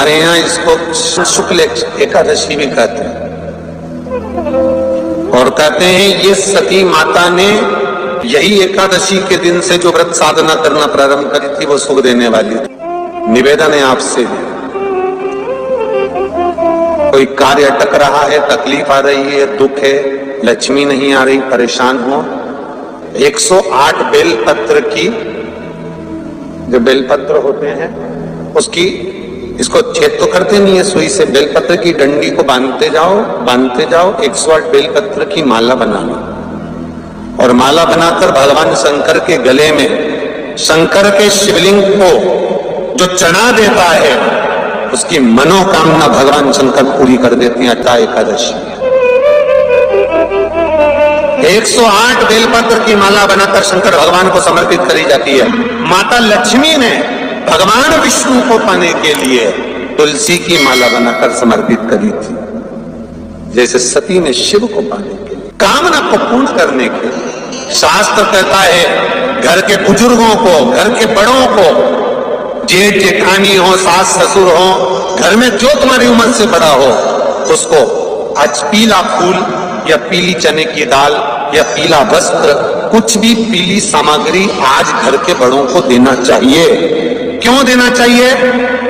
हमारे यहाँ इसको शुक्ल एकादशी भी कहते हैं, और कहते हैं ये सती माता ने यही एकादशी के दिन से जो व्रत साधना करना प्रारंभ करी थी वो सुख देने वाली थी। निवेदन है आपसे, कोई कार्य अटक रहा है, तकलीफ आ रही है, दुख है, लक्ष्मी नहीं आ रही, परेशान हो, 108 बेलपत्र की, जो बेलपत्र होते हैं उसकी, इसको छेद तो करते नहीं है सुई से, बेलपत्र की डंडी को बांधते जाओ 108 बेलपत्र की माला बना लो, और माला बनाकर भगवान शंकर के गले में, शंकर के शिवलिंग को जो चढ़ा देता है उसकी मनोकामना भगवान शंकर पूरी कर देते हैं। अट्टा एकादशी 108 बेलपत्र की माला बनाकर शंकर भगवान को समर्पित करी जाती है। माता लक्ष्मी ने भगवान विष्णु को पाने के लिए तुलसी की माला बनाकर समर्पित करी थी, जैसे सती ने शिव को पाने के लिए, कामना को पूर्ण करने के लिए। शास्त्र कहता है घर के बुजुर्गों को, घर के बड़ों को, जेठ जेठानी हो, सास ससुर हो, घर में जो तुम्हारी उम्र से बड़ा हो, उसको आज पीला फूल या पीली चने की दाल या पीला वस्त्र, कुछ भी पीली सामग्री आज घर के बड़ों को देना चाहिए। क्यों देना चाहिए?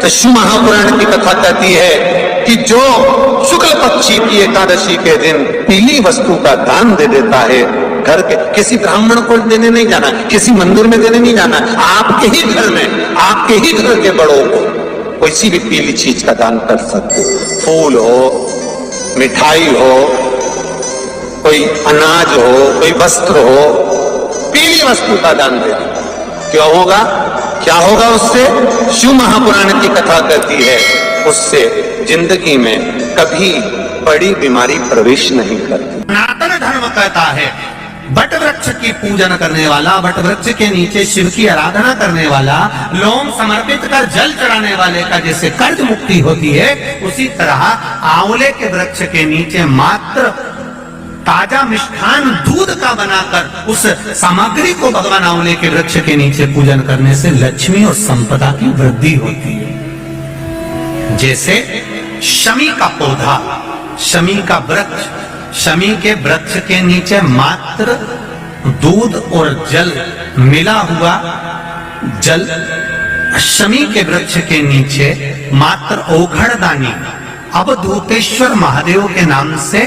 तो शिव महापुराण की कथा कहती है कि जो शुक्ल पक्षी की एकादशी के दिन पीली वस्तु का दान दे देता है, घर के किसी ब्राह्मण को देने नहीं जाना, किसी मंदिर में देने नहीं जाना, आपके ही घर में, आपके ही घर के बड़ों को किसी भी पीली चीज का दान कर सकते हो। फूल हो, मिठाई हो, कोई अनाज हो, कोई वस्त्र हो, पीली वस्तु का दान दे दो। क्यों होगा? क्या होगा उससे? शिव महापुराण की कथा कहती है उससे जिंदगी में कभी बड़ी बीमारी प्रवेश नहीं करती। सनातन धर्म कहता है बट वृक्ष की पूजन करने वाला, बट वृक्ष के नीचे शिव की आराधना करने वाला, लोम समर्पित कर जल चढ़ाने वाले का जैसे कर्ज मुक्ति होती है, उसी तरह आंवले के वृक्ष के नीचे मात्र ताजा मिष्ठान दूध का बनाकर उस सामग्री को भगवान आंवले के वृक्ष के नीचे पूजन करने से लक्ष्मी और संपदा की वृद्धि होती है। जैसे शमी का पौधा, शमी का वृक्ष, शमी के वृक्ष के नीचे मात्र दूध और जल मिला हुआ जल, शमी के वृक्ष के नीचे मात्र औघड़दानी अवधूतेश्वर महादेव के नाम से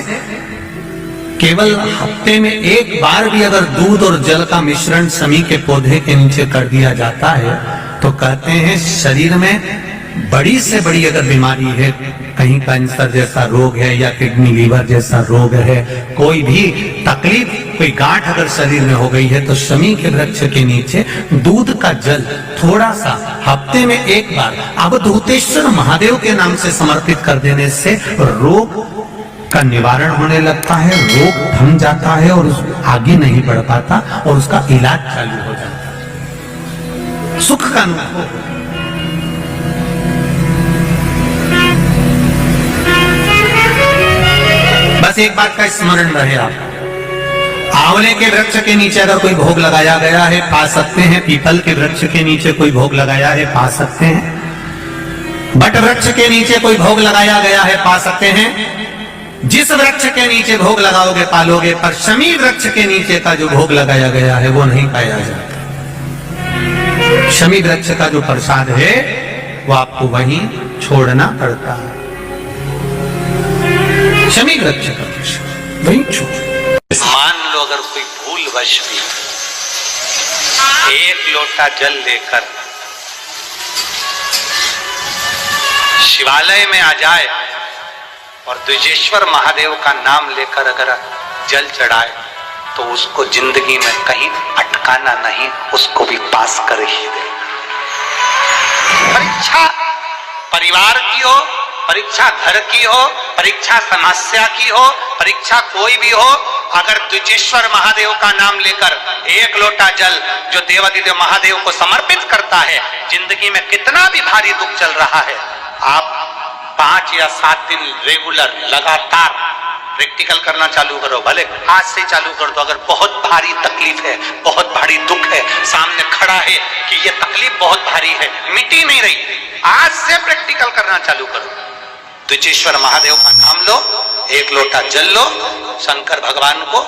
केवल हफ्ते में एक बार भी अगर दूध और जल का मिश्रण शमी के पौधे के नीचे कर दिया जाता है तो कहते हैं शरीर में बड़ी से बड़ी अगर बीमारी है, कहीं कैंसर जैसा रोग है या किडनी लीवर जैसा रोग है, कोई भी तकलीफ, कोई गांठ अगर शरीर में हो गई है, तो शमी के वृक्ष के नीचे दूध का जल थोड़ा सा हफ्ते में एक बार अवधूतेश्वर महादेव के नाम से समर्पित कर देने से रोग का निवारण होने लगता है, रोग थम जाता है और आगे नहीं बढ़ पाता और उसका इलाज चालू हो जाता है, सुख का अनुभव। बस एक बात का स्मरण रहे, आप आंवले के वृक्ष के नीचे अगर कोई भोग लगाया गया है पा सकते हैं, पीपल के वृक्ष के नीचे कोई भोग लगाया है पा सकते हैं, बट वृक्ष के नीचे कोई भोग लगाया गया है पा सकते हैं। जिस वृक्ष के नीचे भोग लगाओगे पालोगे, पर शमी वृक्ष के नीचे का जो भोग लगाया गया है वो नहीं पाया जाता। शमी वृक्ष का जो प्रसाद है वो आपको वहीं छोड़ना पड़ता है। शमी वृक्ष का प्रसाद वहीं छोड़। मान लो अगर कोई भूलवश भी एक लोटा जल लेकर शिवालय में आ जाए और द्विजेश्वर महादेव का नाम लेकर अगर जल चढ़ाए तो उसको जिंदगी में कहीं अटकाना नहीं, उसको भी पास कर ही दे। परीक्षा परिवार की हो, परीक्षा घर की हो, परीक्षा समस्या की हो, परीक्षा कोई भी हो, अगर द्विजेश्वर महादेव का नाम लेकर एक लोटा जल जो देवादिदेव महादेव को समर्पित करता है, जिंदगी में कितना भी भारी दुख चल रहा है, आप 5 या 7 दिन रेगुलर लगातार प्रैक्टिकल करना चालू करो, भले आज से चालू कर दो। अगर बहुत भारी तकलीफ है, बहुत भारी दुख है, सामने खड़ा है कि ये तकलीफ बहुत भारी है, मिटी नहीं रही, आज से प्रैक्टिकल करना चालू करो। द्विजेश्वर महादेव का नाम लो, एक लोटा जल लो, शंकर भगवान को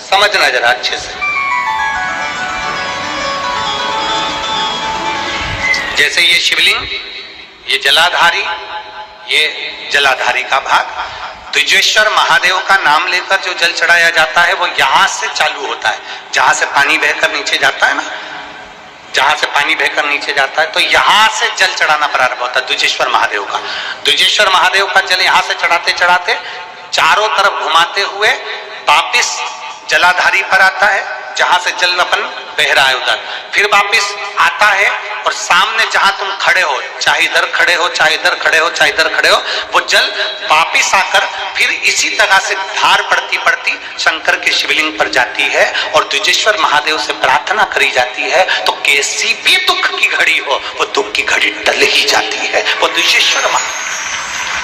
समझना जरा अच्छे से। जैसे ये शिवलिंग, ये जलाधारी, ये जलाधारी का भाग, द्विजेश्वर महादेव का नाम लेकर जो जल चढ़ाया जाता है वो यहां से चालू होता है, जहां से पानी बहकर नीचे जाता है ना, जहां से पानी बहकर नीचे जाता है तो यहां से जल चढ़ाना प्रारंभ होता है द्विजेश्वर महादेव का। द्विजेश्वर महादेव का जल यहां से चढ़ाते चढ़ाते चारों तरफ घुमाते हुए वापिस जलाधारी पर आता है, जहां से जल अपन बह रहा है उधर, फिर वापिस आता है और सामने जहां तुम खड़े हो, चाहे इधर खड़े हो, चाहे इधर खड़े हो, चाहे इधर खड़े हो, वो जल वापिस आकर फिर इसी तरह से धार पड़ती पड़ती शंकर के शिवलिंग पर जाती है और द्विजेश्वर महादेव से प्रार्थना करी जाती है। तो कैसी भी दुख की घड़ी हो, वो दुख की घड़ी टल ही जाती है। वो द्विजेश्वर महादेव